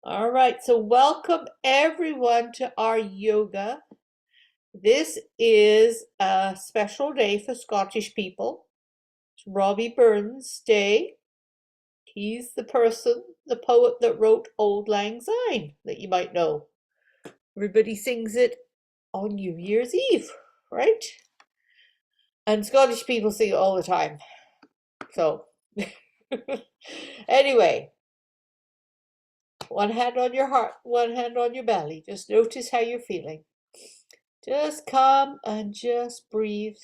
All right, so welcome everyone to our yoga. This is a special day for Scottish people. It's Robbie Burns' day. He's the poet that wrote Auld Lang Syne that you might know. Everybody sings it on New Year's Eve, right? And Scottish people sing it all the time. So, anyway, one hand on your heart, one hand on your belly. Just notice how you're feeling. Just come and just breathe.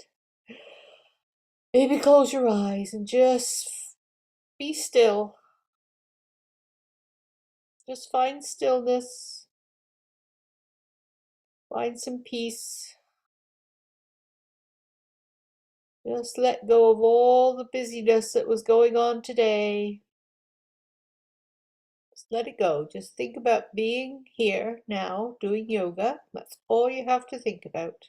Maybe close your eyes and just be still. Just find stillness. Find some peace. Just let go of all the busyness that was going on today. Just let it go. Just think about being here now, doing yoga. That's all you have to think about.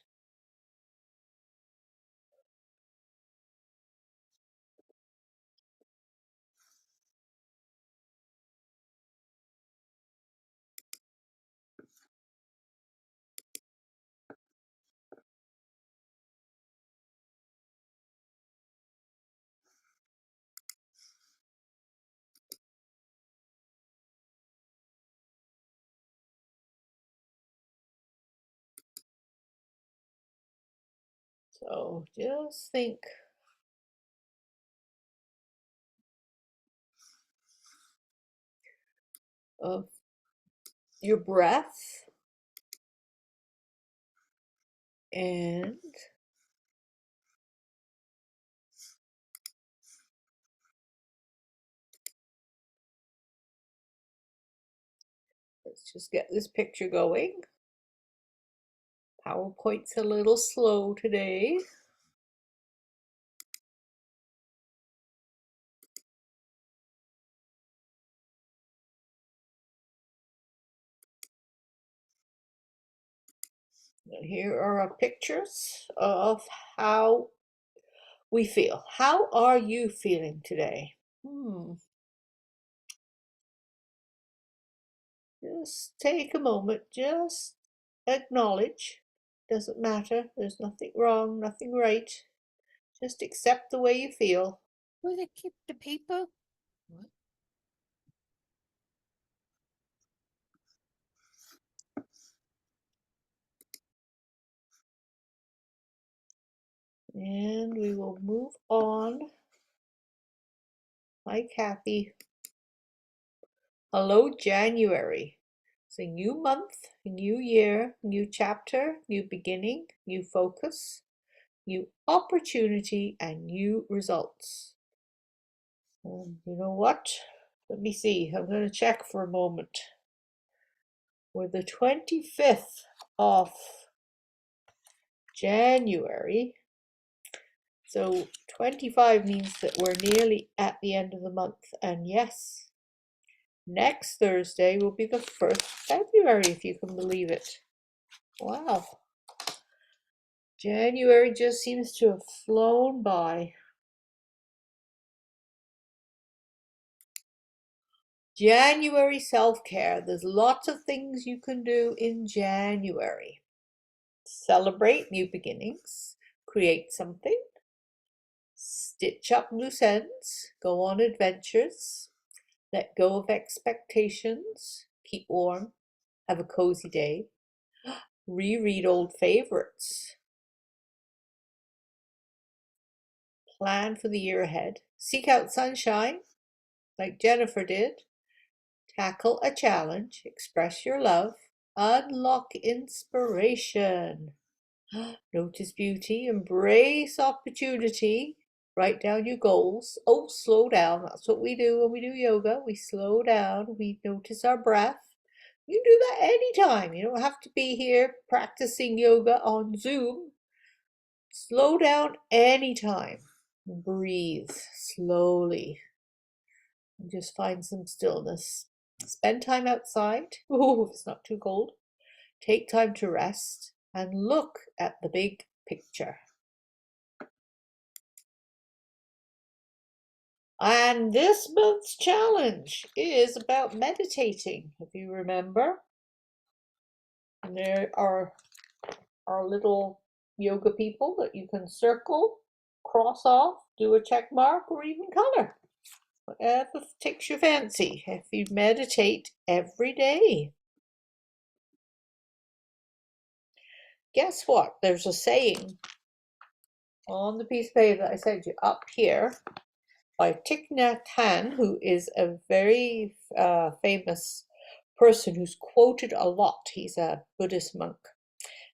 So just think of your breath and let's just get this picture going. PowerPoint's a little slow today. And here are our pictures of how we feel. How are you feeling today? Just take a moment, just acknowledge. Doesn't matter, there's nothing wrong, nothing right. Just accept the way you feel. Will they keep the paper? What? And we will move on. Hi, Kathy. Hello, January. It's a new month, a new year, new chapter, new beginning, new focus, new opportunity, and new results. You know what? Let me see. I'm going to check for a moment. We're the 25th of January. So 25 means that we're nearly at the end of the month. And yes, next Thursday will be the 1st of February, if you can believe it. Wow. January just seems to have flown by. January self-care. There's lots of things you can do in January. Celebrate new beginnings, create something, stitch up loose ends, go on adventures, let go of expectations, keep warm, have a cozy day, reread old favorites, plan for the year ahead, seek out sunshine, like Jennifer did, tackle a challenge, express your love, unlock inspiration, notice beauty, embrace opportunity, write down your goals. Oh, slow down. That's what we do when we do yoga. We slow down, we notice our breath. You do that anytime. You don't have to be here practicing yoga on Zoom. Slow down anytime. Breathe slowly and just find some stillness. Spend time outside. Oh, if it's not too cold. Take time to rest and look at the big picture. And this month's challenge is about meditating, if you remember. And there are our little yoga people that you can circle, cross off, do a check mark, or even color. Whatever takes your fancy if you meditate every day. Guess what? There's a saying on the piece of paper that I sent you up here by Thich Nhat Hanh, who is a very famous person who's quoted a lot. He's a Buddhist monk.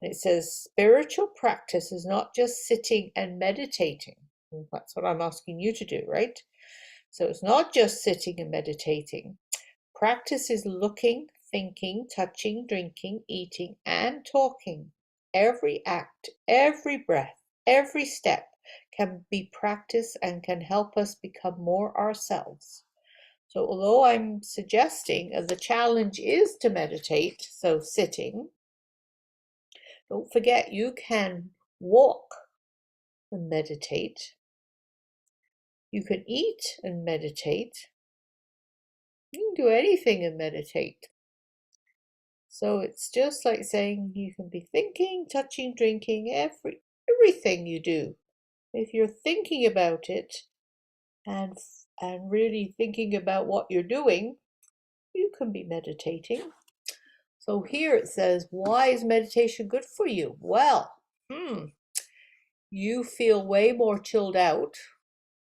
And it says, spiritual practice is not just sitting and meditating. That's what I'm asking you to do, right? So it's not just sitting and meditating. Practice is looking, thinking, touching, drinking, eating, and talking. Every act, every breath, every step can be practiced and can help us become more ourselves. So although I'm suggesting the challenge is to meditate, so sitting, don't forget you can walk and meditate. You can eat and meditate. You can do anything and meditate. So it's just like saying you can be thinking, touching, drinking, everything you do. If you're thinking about it and really thinking about what you're doing, you can be meditating. So here it says, why is meditation good for you? Well, you feel way more chilled out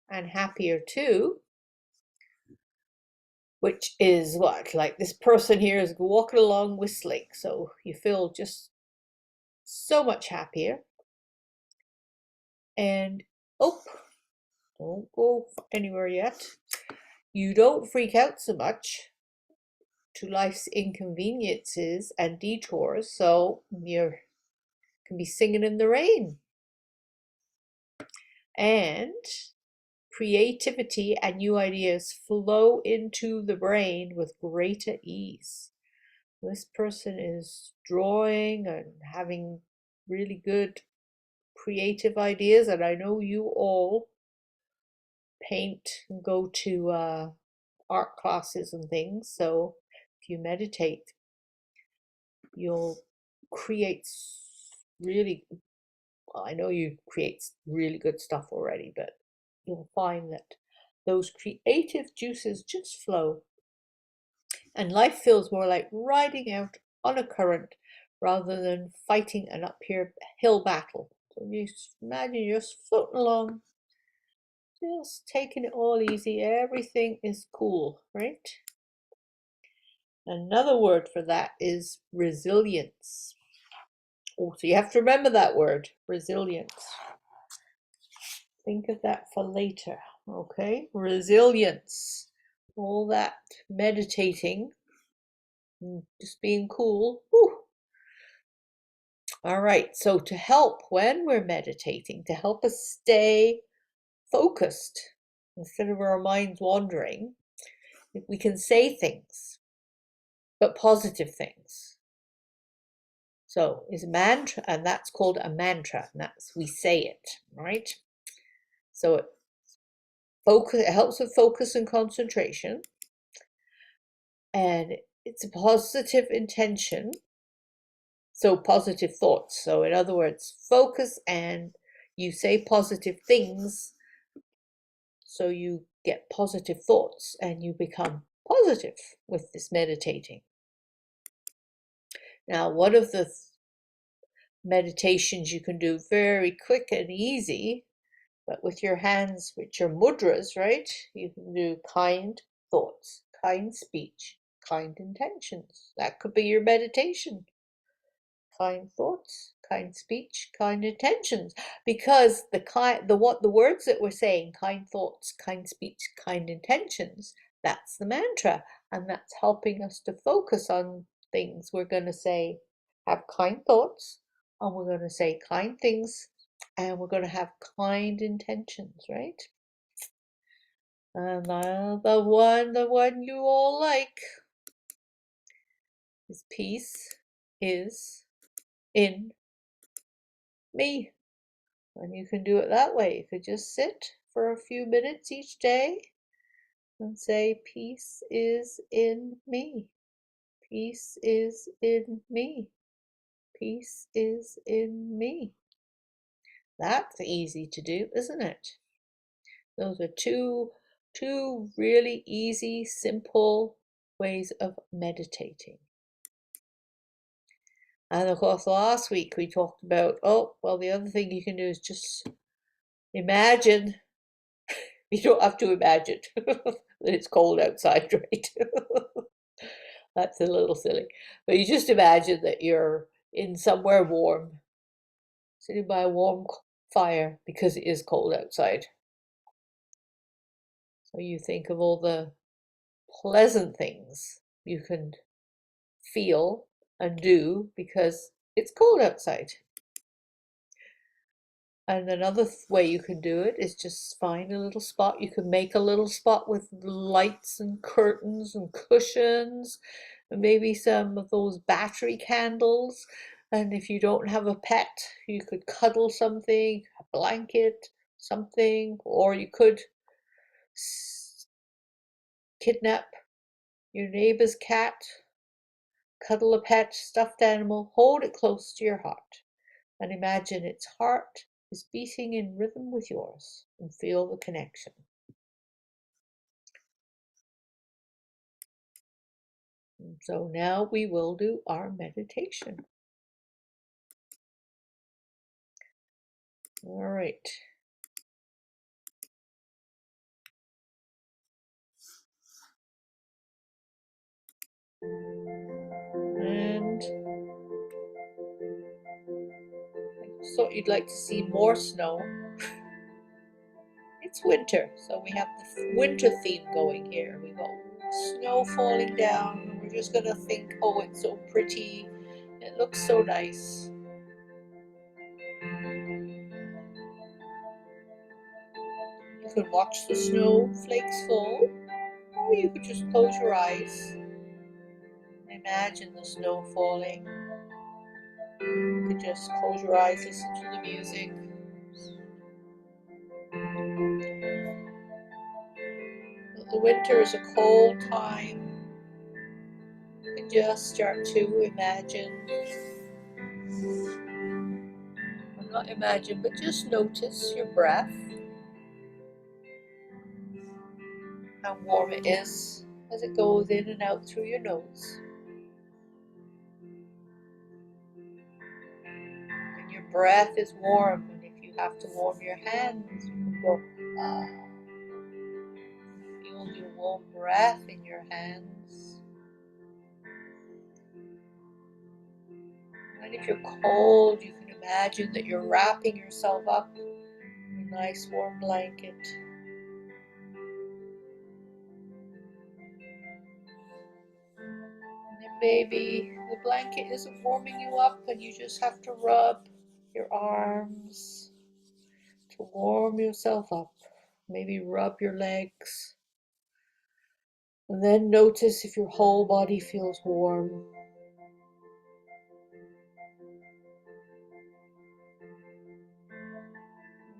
and happier too, which is what, like this person here is walking along whistling, so you feel just so much happier. And oh, don't go anywhere yet. You don't freak out so much to life's inconveniences and detours, so you can be singing in the rain. And creativity and new ideas flow into the brain with greater ease. This person is drawing and having really good creative ideas, and I know you all paint and go to art classes and things, so if you meditate, you'll create really, well, I know you create really good stuff already, but you'll find that those creative juices just flow, and life feels more like riding out on a current rather than fighting an uphill battle. So you imagine you're just floating along, just taking it all easy. Everything is cool, right? Another word for that is resilience. Oh, so you have to remember that word, resilience. Think of that for later, okay? Resilience. All that meditating, just being cool. Whew. All right, so to help when we're meditating, to help us stay focused instead of our minds wandering, we can say things, but positive things. So is a mantra, and that's called a mantra, and that's we say it, right? So it helps with focus and concentration, and it's a positive intention. So positive thoughts. So in other words, focus and you say positive things, so you get positive thoughts and you become positive with this meditating. Now, one of the meditations you can do very quick and easy, but with your hands, which are mudras, right? You can do kind thoughts, kind speech, kind intentions. That could be your meditation. Kind thoughts, kind speech, kind intentions. Because the words that we're saying, kind thoughts, kind speech, kind intentions, that's the mantra, and that's helping us to focus on things. We're going to say, have kind thoughts, and we're going to say kind things, and we're going to have kind intentions, right? And the one you all like is peace is in me. And you can do it that way. You could just sit for a few minutes each day And say, peace is in me. Peace is in me. Peace is in me. That's easy to do, isn't it? Those are two really easy, simple ways of meditating. And of course, last week we talked about, oh, well, the other thing you can do is just imagine. You don't have to imagine that it's cold outside, right? That's a little silly. But you just imagine that you're in somewhere warm, sitting by a warm fire because it is cold outside. So you think of all the pleasant things you can feel and do because it's cold outside. And another way you can do it is just find a little spot. You can make a little spot with lights and curtains and cushions, and maybe some of those battery candles. And if you don't have a pet, you could cuddle something, a blanket, something, or you could kidnap your neighbor's cat, cuddle a pet, stuffed animal, hold it close to your heart, and imagine its heart is beating in rhythm with yours and feel the connection. And so now we will do our meditation. All right. And I thought you'd like to see more snow. It's winter, so we have the winter theme going here. We've got snow falling down, and we're just gonna think, oh, it's so pretty. It looks so nice. You can watch the snowflakes fall, or you could just close your eyes and imagine the snow falling. You could just close your eyes, listen to the music. The winter is a cold time. You can just start to imagine, well, not imagine, but just notice your breath, how warm it is as it goes in and out through your nose. And your breath is warm, and if you have to warm your hands, you can go, ah. Feel your warm breath in your hands. And if you're cold, you can imagine that you're wrapping yourself up in a nice warm blanket. And then maybe the blanket isn't warming you up and you just have to rub your arms to warm yourself up. Maybe rub your legs. And then notice if your whole body feels warm.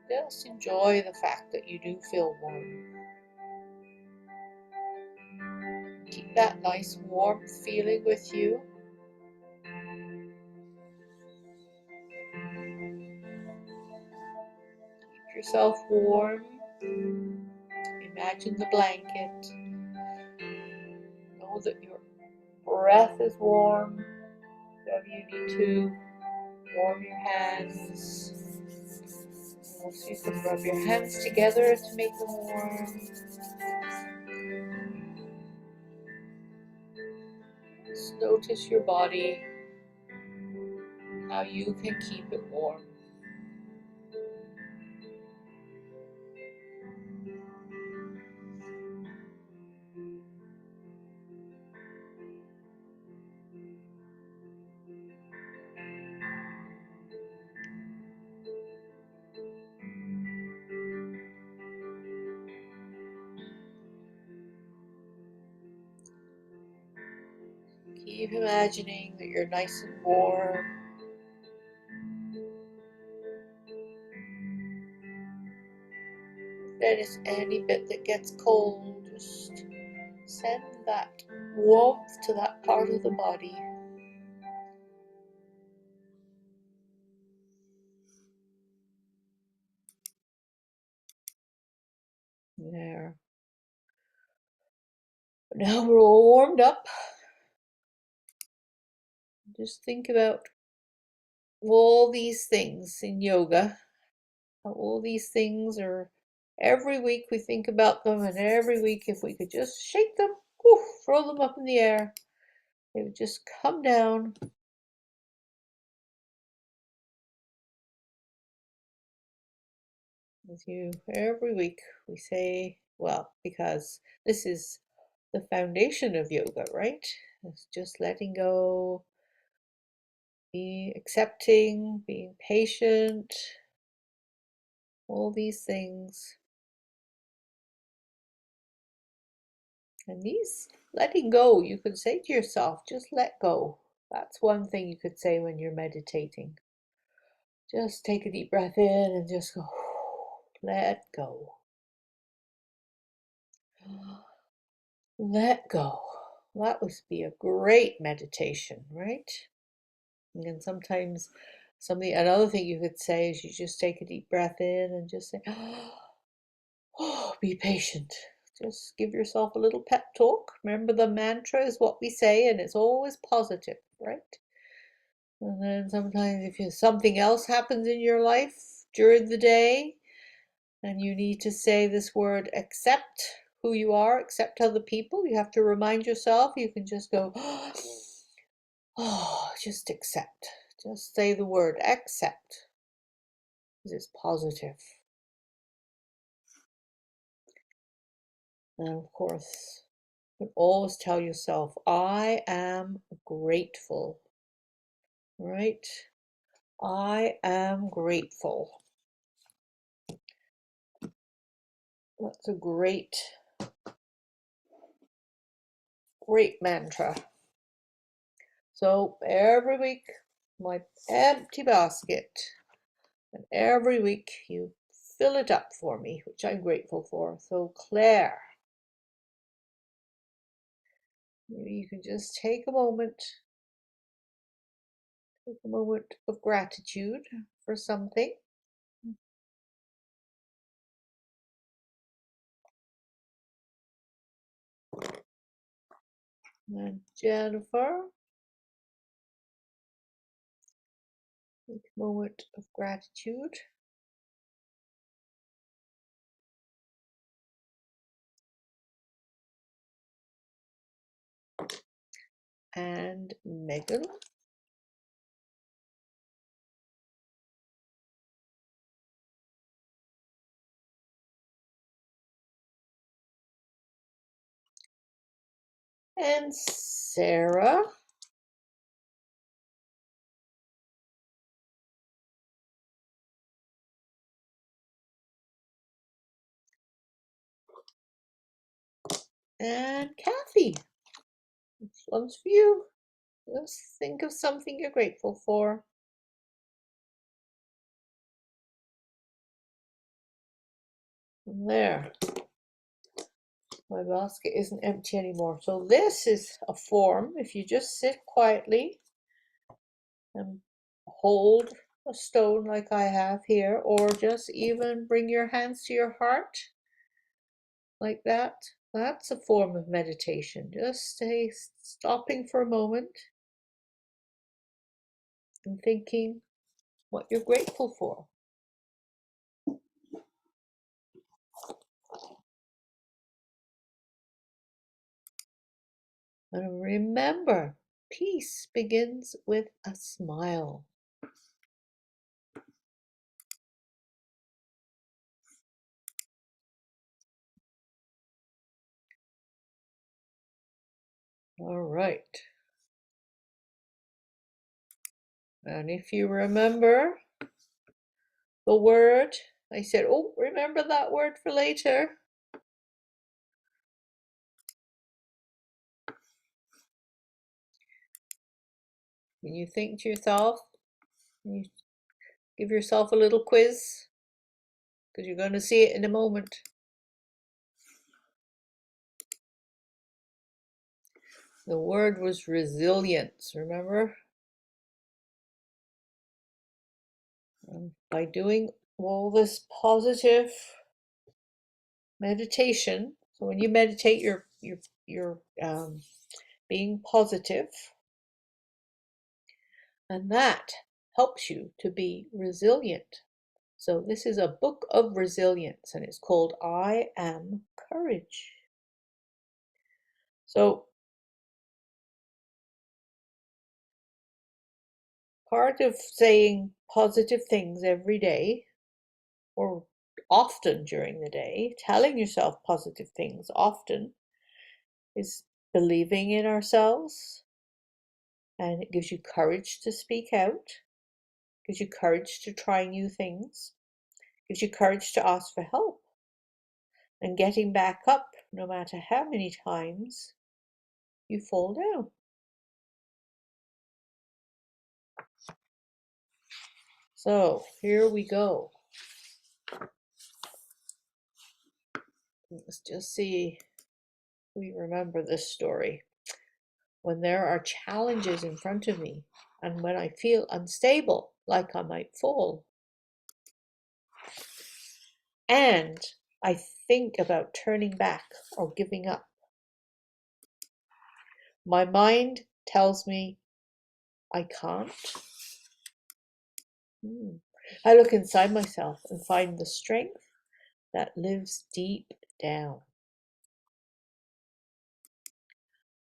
Just enjoy the fact that you do feel warm. Keep that nice warm feeling with you. Keep yourself warm. Imagine the blanket. Know that your breath is warm. Whenever you need to, warm your hands. Also, you can rub your hands together to make them warm. Just notice your body, how you can keep it warm. Keep imagining that you're nice and warm. Then it's any bit that gets cold, just send that warmth to that part of the body. There. Now we're all warmed up. Just think about all these things in yoga. All these things are, every week we think about them, and every week if we could just shake them, whoof, throw them up in the air, they would just come down. With you every week we say, well, because this is the foundation of yoga, right? It's just letting go, being accepting, being patient, all these things. And these letting go, you could say to yourself, just let go. That's one thing you could say when you're meditating. Just take a deep breath in and just go, let go. Let go. That would be a great meditation, right? And then sometimes another thing you could say is you just take a deep breath in and just say, oh, be patient. Just give yourself a little pep talk. Remember, the mantra is what we say, and it's always positive, right? And then sometimes if something else happens in your life during the day and you need to say this word, accept who you are, accept other people, you have to remind yourself, you can just go, oh, just accept. Just say the word accept, because it's positive. And of course, you can always tell yourself, I am grateful, right? I am grateful. That's a great mantra. So every week, my empty basket, and every week you fill it up for me, which I'm grateful for. So Claire, maybe you can just take a moment of gratitude for something. And Jennifer, take a moment of gratitude. And Megan. And Sarah. And Kathy. This one's for you. Just think of something you're grateful for. And there. My basket isn't empty anymore. So this is a form. If you just sit quietly and hold a stone like I have here, or just even bring your hands to your heart like that, that's a form of meditation. Just stopping for a moment and thinking what you're grateful for. And remember, peace begins with a smile. All right. And if you remember the word, I said, oh, remember that word for later. And you think to yourself, you give yourself a little quiz, because you're going to see it in a moment. The word was resilience, remember? And by doing all this positive meditation, so when you meditate, you're being positive, and that helps you to be resilient. So this is a book of resilience, and it's called I Am Courage. So part of saying positive things every day or often during the day, telling yourself positive things often, is believing in ourselves, and it gives you courage to speak out, gives you courage to try new things, gives you courage to ask for help, and getting back up no matter how many times you fall down. So here we go. Let's just see if we remember this story. When there are challenges in front of me, and when I feel unstable, like I might fall, and I think about turning back or giving up, my mind tells me I can't. I look inside myself and find the strength that lives deep down.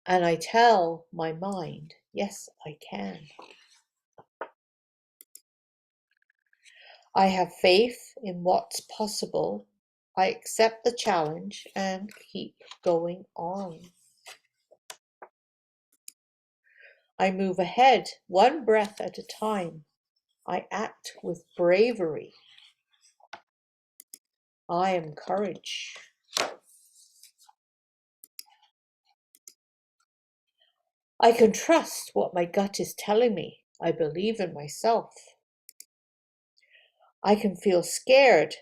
And I tell my mind, yes, I can. I have faith in what's possible. I accept the challenge and keep going on. I move ahead, one breath at a time. I act with bravery. I am courage. I can trust what my gut is telling me. I believe in myself. I can feel scared,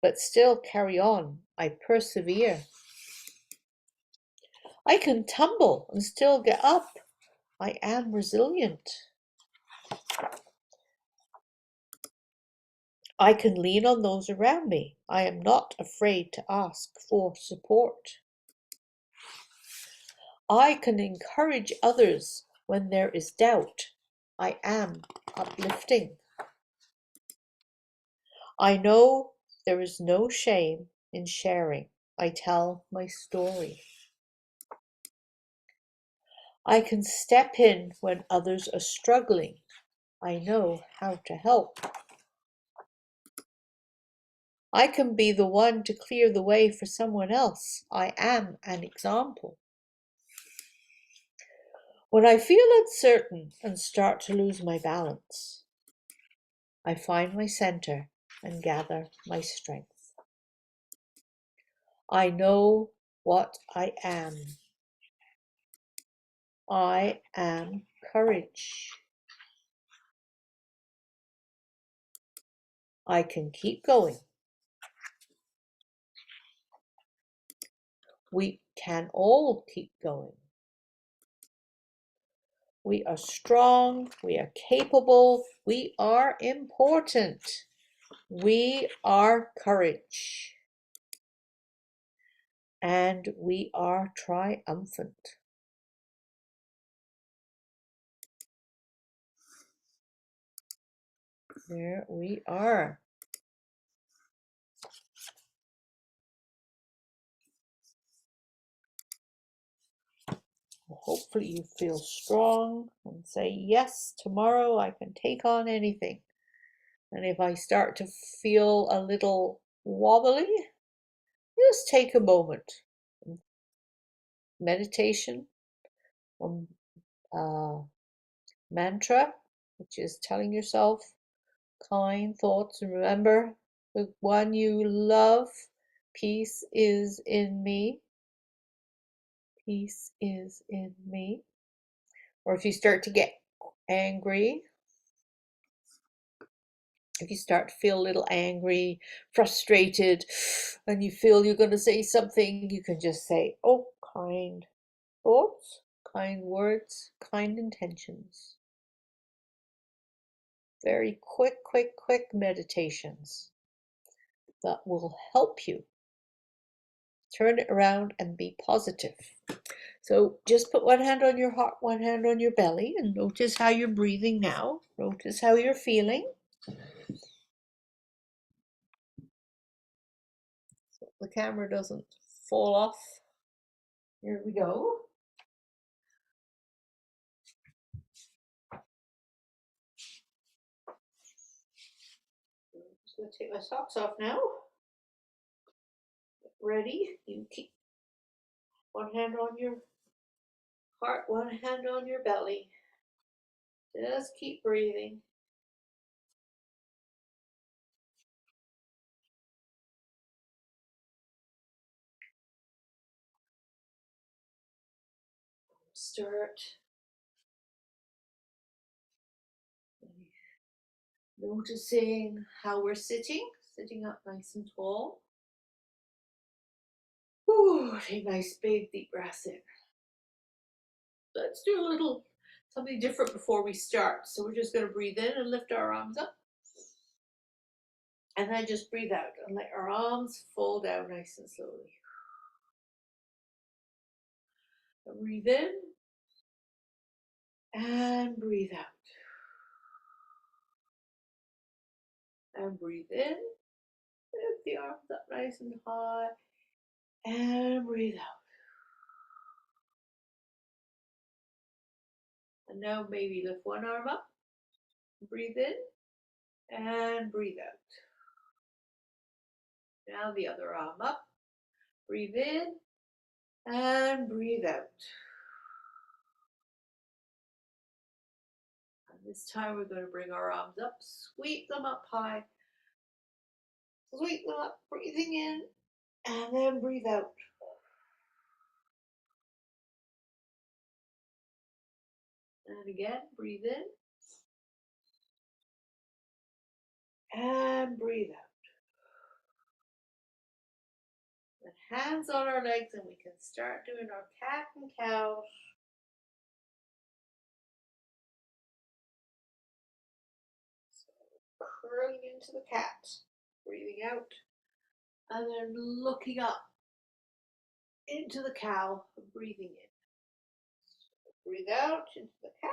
but still carry on. I persevere. I can tumble and still get up. I am resilient. I can lean on those around me. I am not afraid to ask for support. I can encourage others when there is doubt. I am uplifting. I know there is no shame in sharing. I tell my story. I can step in when others are struggling. I know how to help. I can be the one to clear the way for someone else. I am an example. When I feel uncertain and start to lose my balance, I find my center and gather my strength. I know what I am. I am courage. I can keep going. We can all keep going. We are strong. We are capable. We are important. We are courage. And we are triumphant. There we are. Hopefully you feel strong and say, yes, tomorrow I can take on anything. And if I start to feel a little wobbly, just take a moment. Meditation, mantra, which is telling yourself kind thoughts. And remember, the one you love, peace is in me. Peace is in me. Or if you start to get angry, if you start to feel a little angry, frustrated, and you feel you're going to say something, you can just say, oh, kind thoughts, kind words, kind intentions. Very quick meditations that will help you turn it around and be positive. So just put one hand on your heart, one hand on your belly, and notice how you're breathing now. Notice how you're feeling. So the camera doesn't fall off. Here we go. I'm just going to take my socks off now. Get ready. You keep one hand on your heart, one hand on your belly. Just keep breathing. Start noticing how we're sitting up nice and tall. Ooh, take a nice big deep breath in. Let's do a little something different before we start. So we're just going to breathe in and lift our arms up. And then just breathe out and let our arms fall down nice and slowly. And breathe in and breathe out. And breathe in. Lift the arms up nice and high. And breathe out. And now maybe lift one arm up. Breathe in and breathe out. Now the other arm up. Breathe in and breathe out. And this time we're going to bring our arms up, sweep them up high. Sweep them up, breathing in and then breathe out. And again, breathe in and breathe out. And hands on our legs, and we can start doing our cat and cow. So curling into the cat, breathing out, and then looking up into the cow, breathing in. So breathe out into the cat,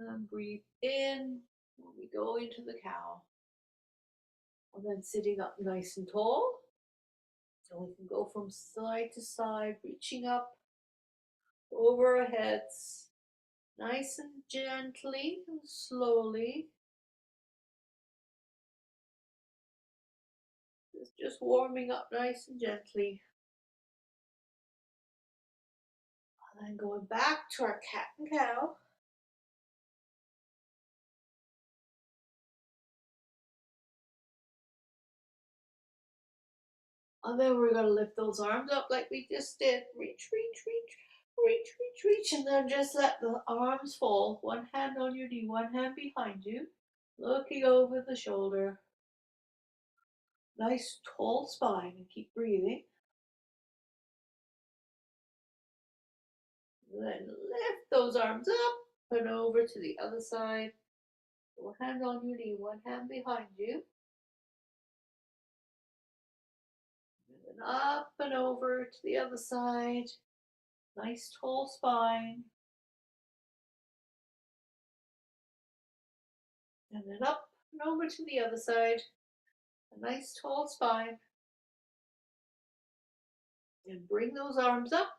and breathe in when we go into the cow. And then sitting up nice and tall. So we can go from side to side, reaching up over our heads, nice and gently and slowly. Just warming up nice and gently. And then going back to our cat and cow. And then we're going to lift those arms up like we just did. Reach, reach, reach, reach, reach, reach. And then just let the arms fall. One hand on your knee, one hand behind you. Looking over the shoulder. Nice tall spine, and keep breathing. And then lift those arms up and over to the other side. One hand on your knee, one hand behind you. And then up and over to the other side. Nice tall spine. And then up and over to the other side. A nice tall spine. And bring those arms up.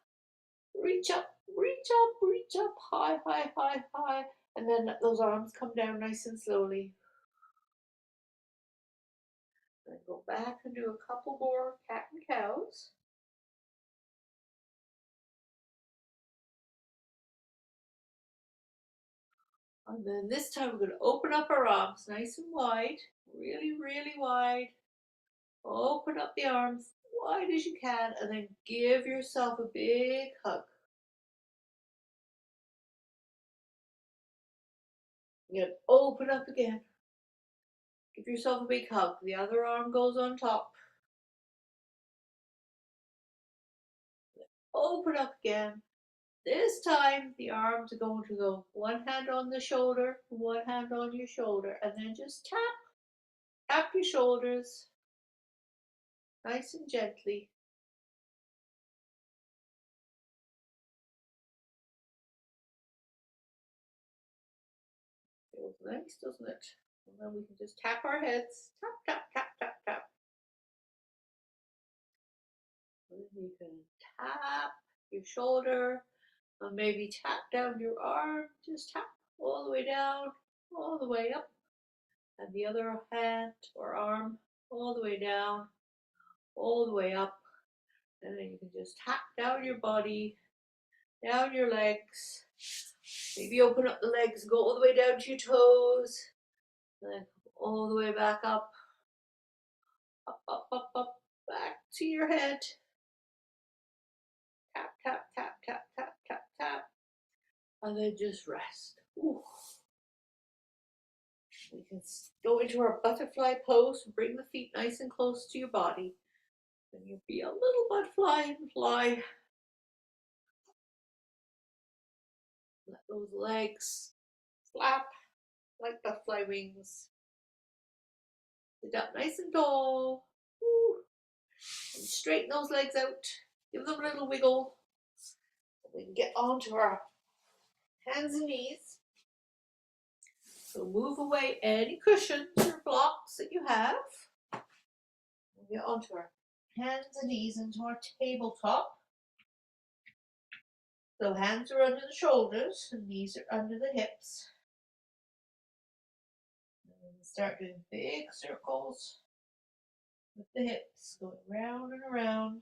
Reach up, reach up, reach up. High, high, high, high. And then let those arms come down nice and slowly. Then go back and do a couple more cat and cows. And then this time we're going to open up our arms nice and wide, really, really wide. Open up the arms wide as you can, and then give yourself a big hug. You're going to open up again. Give yourself a big hug. The other arm goes on top. Open up again. This time the arms are going to go one hand on the shoulder, one hand on your shoulder, and then just tap your shoulders nice and gently. Feels nice, doesn't it? And then we can just tap our heads. Tap, tap, tap, tap, tap. And then you can tap your shoulder and maybe tap down your arm. Just tap all the way down, all the way up. And the other hand or arm all the way down, all the way up. And then you can just tap down your body, down your legs. Maybe open up the legs, go all the way down to your toes. And then all the way back up, up, up, up, up, back to your head. Tap, tap, tap, tap, tap, tap, tap. And then just rest. Ooh. We can go into our butterfly pose, bring the feet nice and close to your body. Then you'll be a little butterfly and fly. Let those legs flap like butterfly wings. Sit up nice and tall. Woo. And straighten those legs out. Give them a little wiggle. We can get onto our hands and knees. So move away any cushions or blocks that you have. We'll get onto our hands and knees into our tabletop. So hands are under the shoulders and knees are under the hips. And start doing big circles with the hips, going round and around.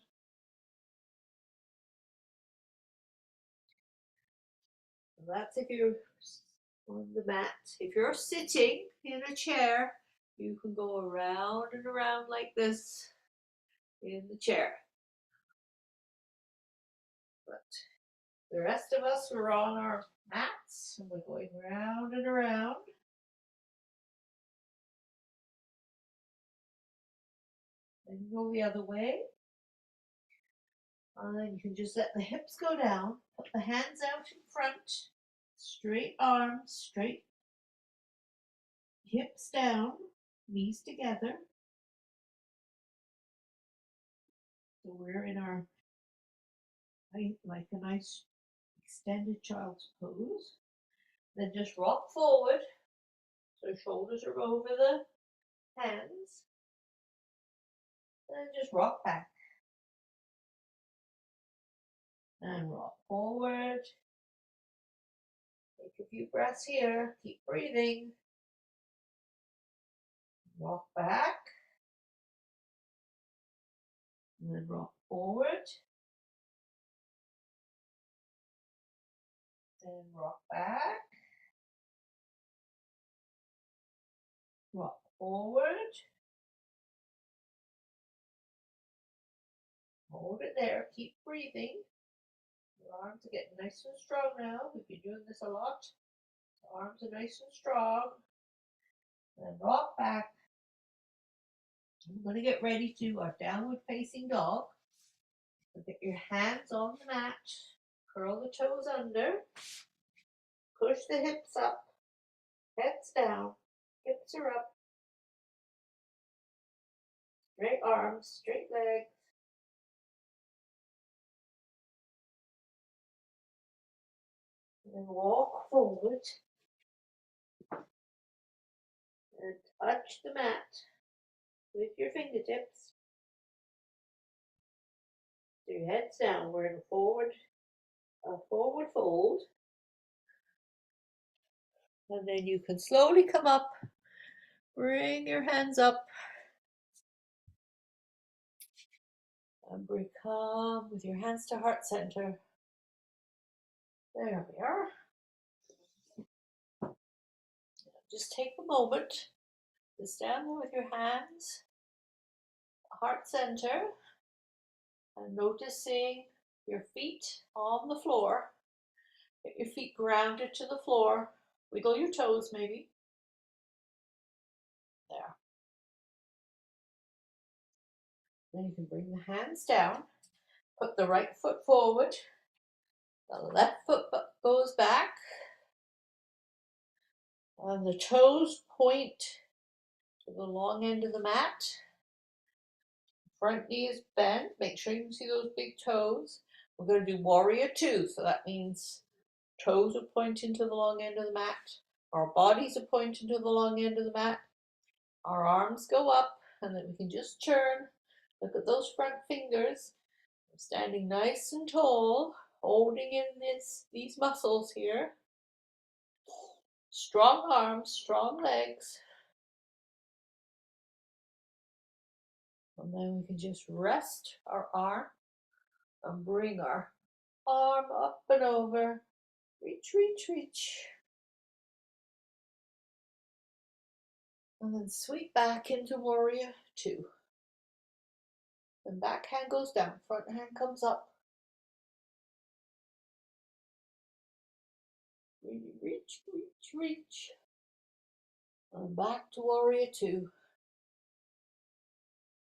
And that's if you're on the mat. If you're sitting in a chair, you can go around and around like this in the chair. But the rest of us, we're on our mats and we're going round and around. Then you go the other way. And you can just let the hips go down, put the hands out in front, straight arms, straight hips down, knees together. So we're in our, like a nice extended child's pose. Then just rock forward, so shoulders are over the hands. Then just rock back. And rock forward. Take a few breaths here. Keep breathing. Rock back. And then rock forward. Then rock back. Rock forward. Hold it there. Keep breathing. Your arms are getting nice and strong now. We've been doing this a lot. The arms are nice and strong. Then rock back. I'm going to get ready to do our downward facing dog. So get your hands on the mat. Curl the toes under. Push the hips up. Heads down. Hips are up. Straight arms, straight legs. And then walk forward. And touch the mat with your fingertips. So your head's down. We're in a forward fold. And then you can slowly come up. Bring your hands up. And come with your hands to heart center. There we are. Just take a moment to stand there with your hands, heart center, and noticing your feet on the floor. Get your feet grounded to the floor. Wiggle your toes maybe. There. Then you can bring the hands down. Put the right foot forward. The left foot goes back. And the toes point to the long end of the mat. Front knee is bent. Make sure you can see those big toes. We're going to do warrior two. So that means toes are pointing to the long end of the mat. Our bodies are pointing to the long end of the mat. Our arms go up, and then we can just turn. Look at those front fingers. I'm standing nice and tall, holding in these muscles here. Strong arms, strong legs. And then we can just rest our arm and bring our arm up and over. Reach, reach, reach. And then sweep back into warrior two. Then back hand goes down, front hand comes up. Really reach, reach, reach. And back to warrior two.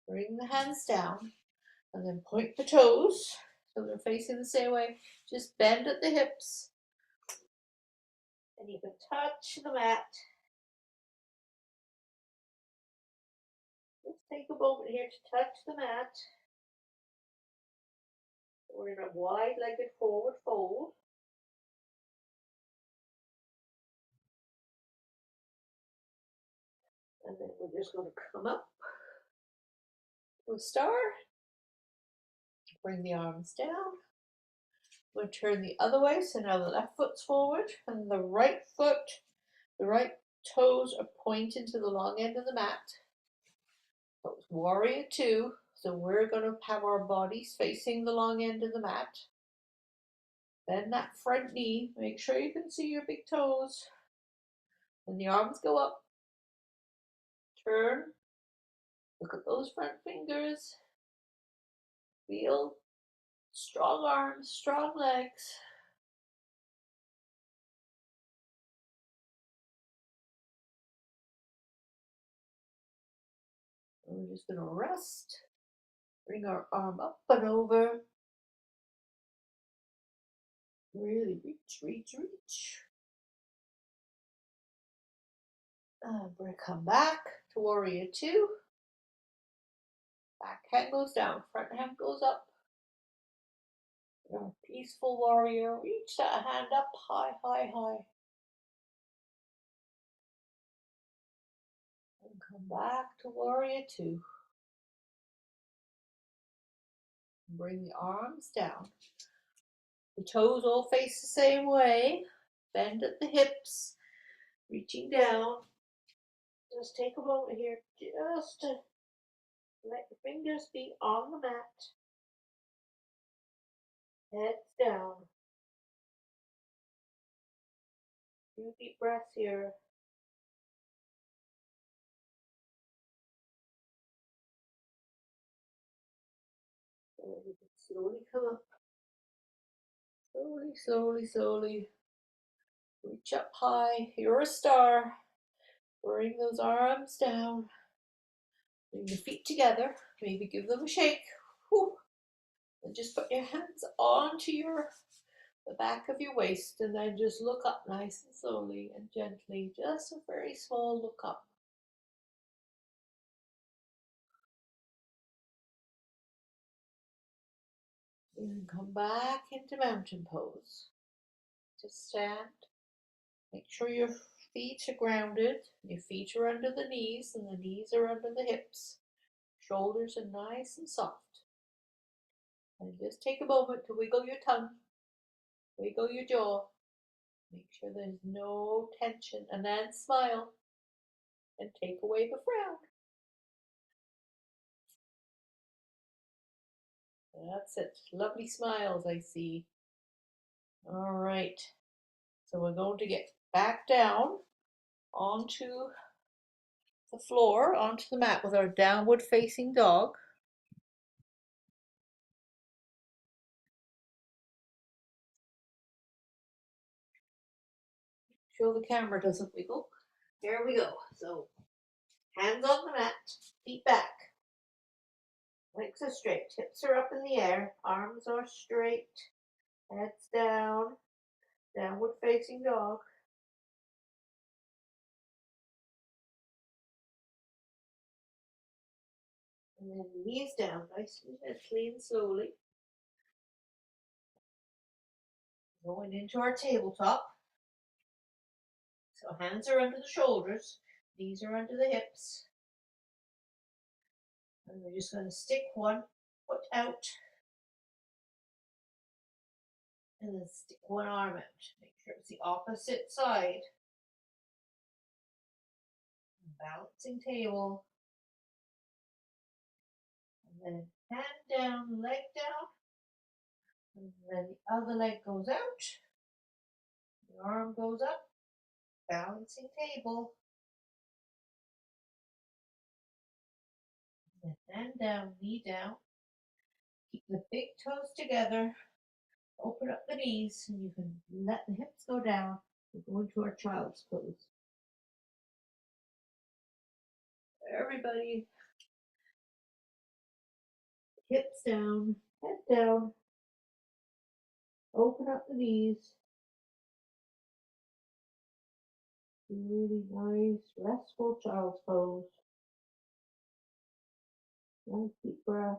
Bring the hands down and then point the toes so they're facing the same way. Just bend at the hips. And you can touch the mat. Just take a moment here to touch the mat. We're in a wide-legged forward fold. And then we're just going to come up to a star. Bring the arms down. We'll turn the other way, so now the left foot's forward and the right toes are pointing to the long end of the mat. That was warrior two, so we're going to have our bodies facing the long end of the mat. Bend that front knee, make sure you can see your big toes. And the arms go up. Turn. Look at those front fingers. Feel strong arms, strong legs. And we're just going to rest. Bring our arm up and over. Really reach, reach, reach. And we're come back to warrior two. Back hand goes down, front hand goes up. You're a peaceful warrior. Reach that hand up high, high, high. And come back to warrior two. Bring the arms down. The toes all face the same way. Bend at the hips. Reaching down. Just take a moment here just to let your fingers be on the mat. Heads down. Few deep breaths here. And you can slowly come up. Slowly, slowly, slowly. Reach up high. You're a star. Bring those arms down. Bring your feet together. Maybe give them a shake. Whew. And just put your hands onto the back of your waist, and then just look up nice and slowly and gently. Just a very small look up. And come back into mountain pose. Just stand. Make sure your feet are grounded. Your feet are under the knees and the knees are under the hips. Shoulders are nice and soft. And just take a moment to wiggle your tongue. Wiggle your jaw. Make sure there's no tension. And then smile. And take away the frown. That's it. Lovely smiles I see. All right. So we're going to get back down onto the floor, onto the mat with our downward facing dog. Sure the camera doesn't wiggle. Here we go. So hands on the mat, feet back. Legs are straight, hips are up in the air, arms are straight, Heads down, downward facing dog. And then knees down, nice and gently and slowly. Going into our tabletop. So hands are under the shoulders, knees are under the hips. And we're just going to stick one foot out and then stick one arm out. Make sure it's the opposite side. Balancing table. And then hand down, leg down. And then the other leg goes out. The arm goes up. Balancing table. And hand down, knee down. Keep the big toes together. Open up the knees and you can let the hips go down. We're going to our child's pose. Everybody, hips down, head down. Open up the knees. Really nice, restful child's pose. Nice deep breaths.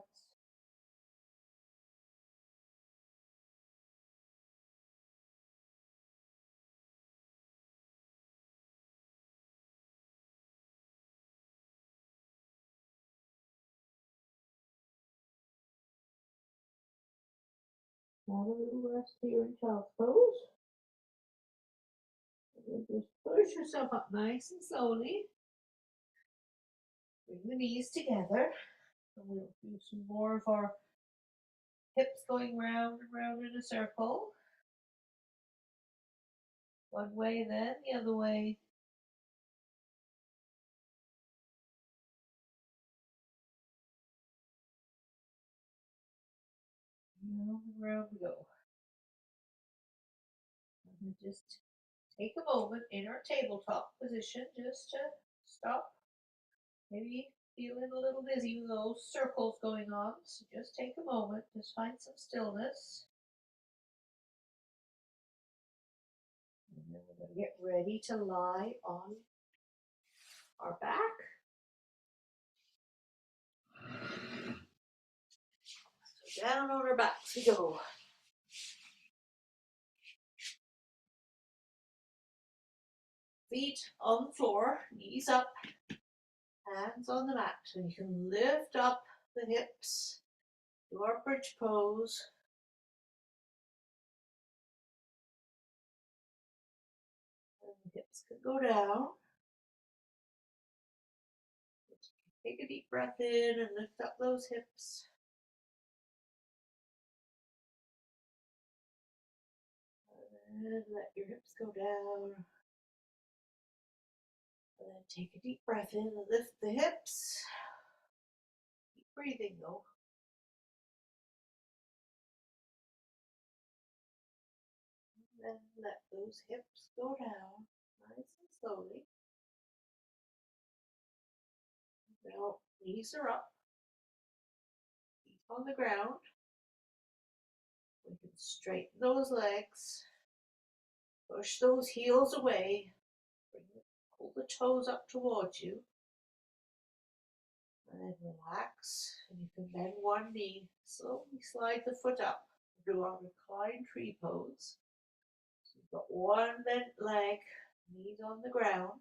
Have a little rest here in child's pose. And then just push yourself up nice and slowly. Bring the knees together. And we'll do some more of our hips going round and round in a circle. One way, then the other way. Round and round we go. And just take a moment in our tabletop position just to stop. Maybe feeling a little dizzy with those circles going on. So just take a moment, just find some stillness. And then we're going to get ready to lie on our back. So down on our backs we go. Feet on the floor, knees up, hands on the mat. And you can lift up the hips, do our bridge pose. And the hips can go down. Take a deep breath in and lift up those hips. And then let your hips go down. And then take a deep breath in and lift the hips. Keep breathing though. And then let those hips go down nice and slowly. Now knees are up, feet on the ground. We can straighten those legs, push those heels away, pull the toes up towards you, and then relax. And you can bend one knee, slowly slide the foot up. Do our reclined tree pose. So you've got one bent leg, knees on the ground,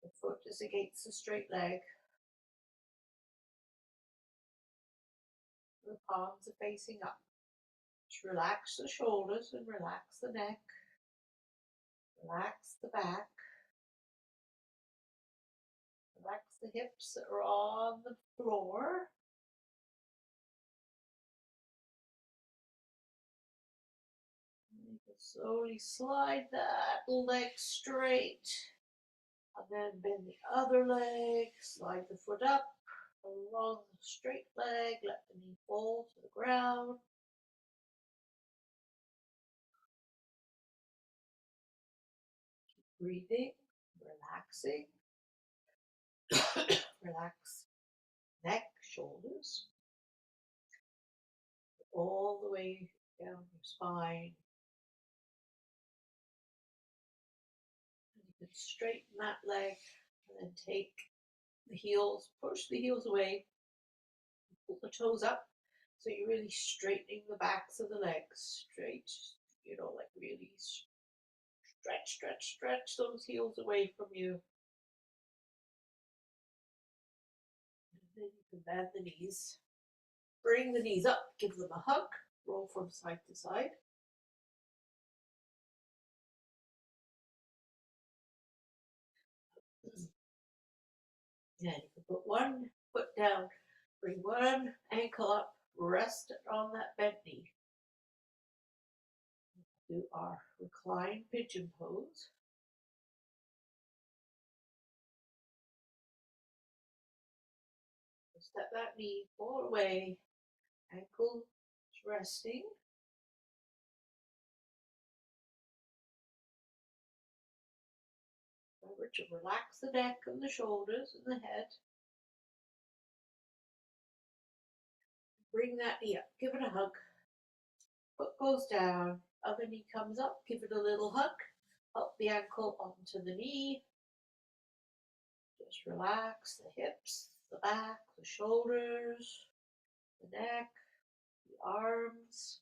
the foot is against the straight leg. The palms are facing up. Just relax the shoulders and relax the neck. Relax the back. Relax the hips that are on the floor. And you can slowly slide that leg straight. And then bend the other leg. Slide the foot up along the straight leg. Let the knee fall to the ground. Keep breathing, relaxing. Relax neck, shoulders, all the way down your spine. And you can straighten that leg and then take the heels, push the heels away, pull the toes up. So you're really straightening the backs of the legs straight, like really stretch those heels away from you. And then you can bend the knees. Bring the knees up, give them a hug, roll from side to side. Yeah, you can put one foot down, bring one ankle up, rest it on that bent knee. Do our reclined pigeon pose. Step that knee all the way, ankle resting. Remember to relax the neck and the shoulders and the head. Bring that knee up, give it a hug. Foot goes down, other knee comes up, give it a little hug. Up the ankle onto the knee. Just relax the hips, the back, the shoulders, the neck, the arms.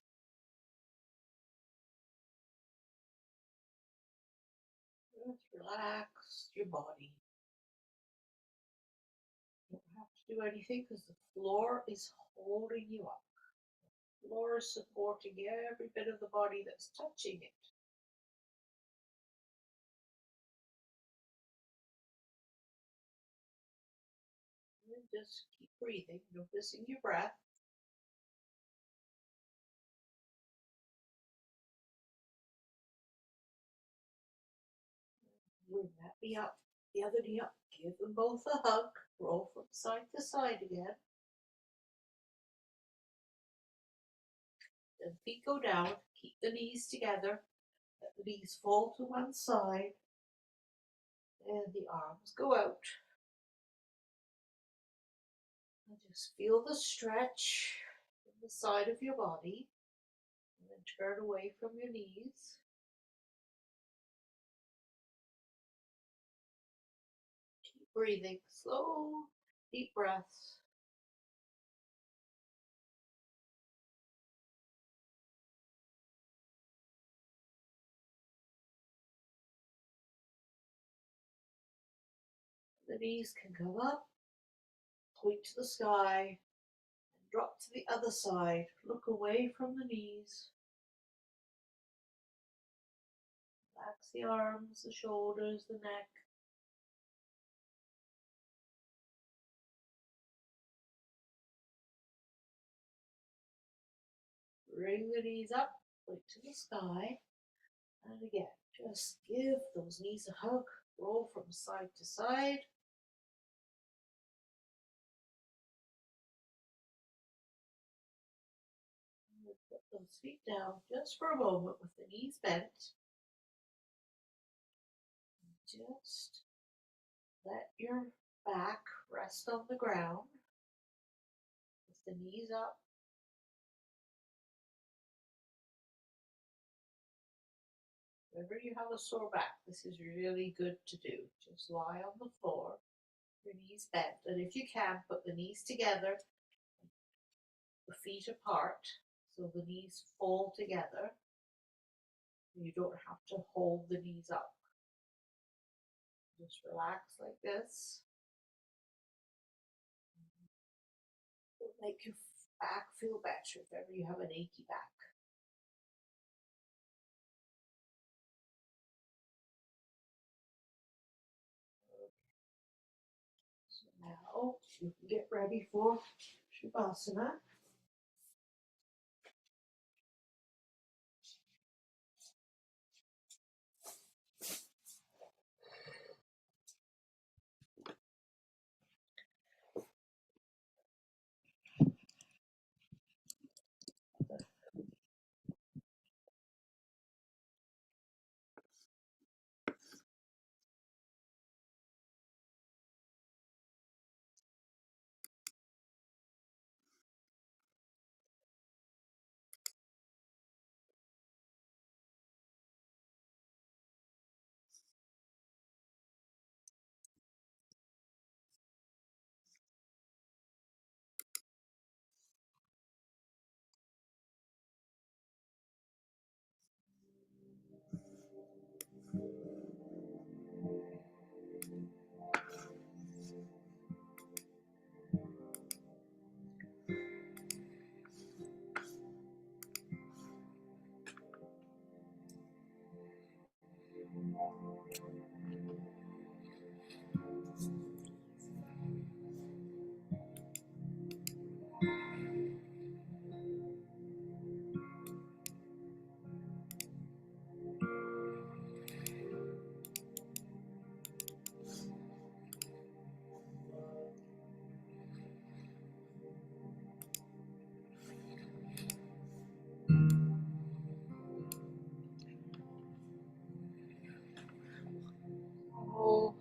Just relax your body. You don't have to do anything because the floor is holding you up. The floor is supporting every bit of the body that's touching it. And just keep breathing, noticing your breath. Bring that knee up, the other knee up. Give them both a hug. Roll from side to side again. Then feet go down. Keep the knees together. Let the knees fall to one side. And the arms go out. And just feel the stretch in the side of your body. And then turn away from your knees. Keep breathing. Slow, deep breaths. The knees can go up, point to the sky, and drop to the other side. Look away from the knees. Relax the arms, the shoulders, the neck. Bring the knees up, point to the sky. And again, just give those knees a hug. Roll from side to side. Put those feet down just for a moment with the knees bent. Just let your back rest on the ground with the knees up. Whenever you have a sore back, this is really good to do. Just lie on the floor, your knees bent, and if you can, put the knees together, the feet apart, so the knees fall together. You don't have to hold the knees up. Just relax like this. It'll make your back feel better if ever you have an achy back. So now you can get ready for Shavasana. Oh,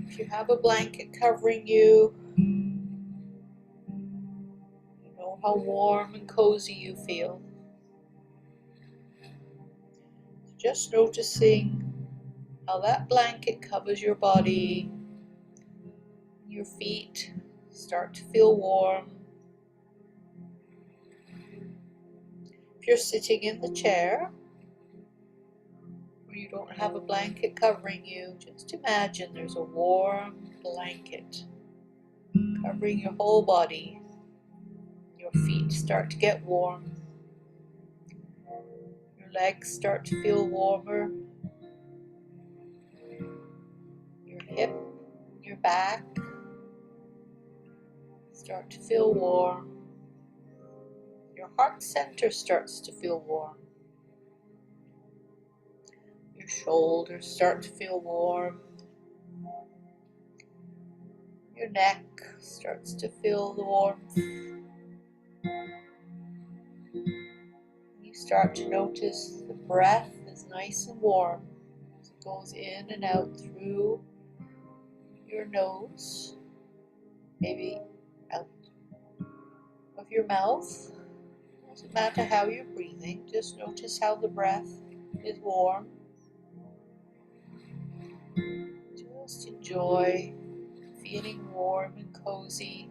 if you have a blanket covering you, you know how warm and cozy you feel. Just noticing how that blanket covers your body. Your feet start to feel warm. If you're sitting in the chair or you don't have a blanket covering you, just imagine there's a warm blanket covering your whole body. Your feet start to get warm. Your legs start to feel warmer. Your hip, your back start to feel warm. Your heart center starts to feel warm. Your shoulders start to feel warm. Your neck starts to feel the warmth. You start to notice the breath is nice and warm as it goes in and out through your nose, maybe out of your mouth. Doesn't matter how you're breathing, just notice how the breath is warm. Just enjoy feeling warm and cozy.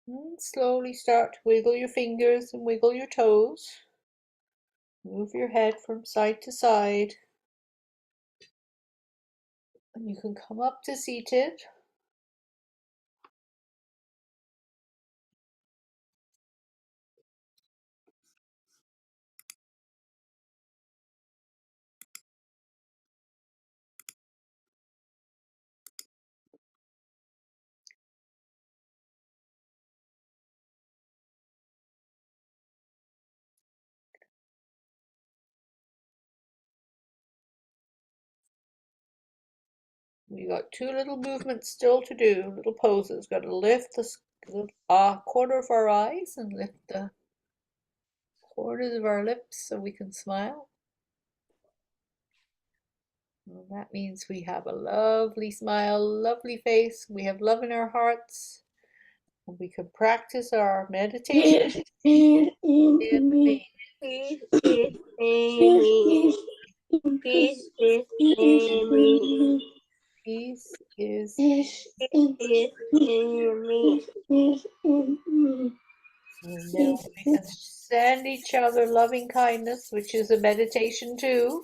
And slowly start to wiggle your fingers and wiggle your toes. Move your head from side to side. And you can come up to seated. We got two little movements still to do, little poses. Got to lift the corner of our eyes and lift the corners of our lips so we can smile. And that means we have a lovely smile, lovely face. We have love in our hearts. And we can practice our meditation. Peace is me. Peace is in me. Peace is in me. Peace is Peace is in me. Peace in me. And now we can send each other loving kindness, which is a meditation too.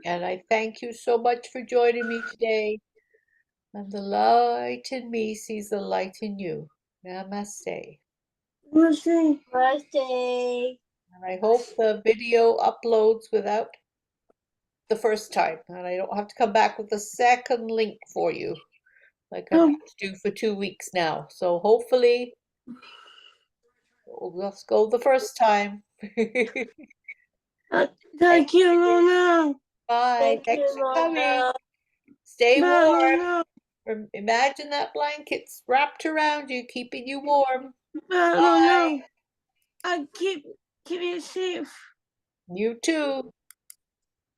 And I thank you so much for joining me today. And the light in me sees the light in you. Namaste. Namaste. Namaste. And I hope the video uploads without the first time. And I don't have to come back with a second link for you like I've had to do for 2 weeks now. So hopefully we'll just go the first time. Thank you, Luna. Bye. Thanks for coming. Stay warm. Imagine that blanket's wrapped around you, keeping you warm. Bye. I keep you safe. You too.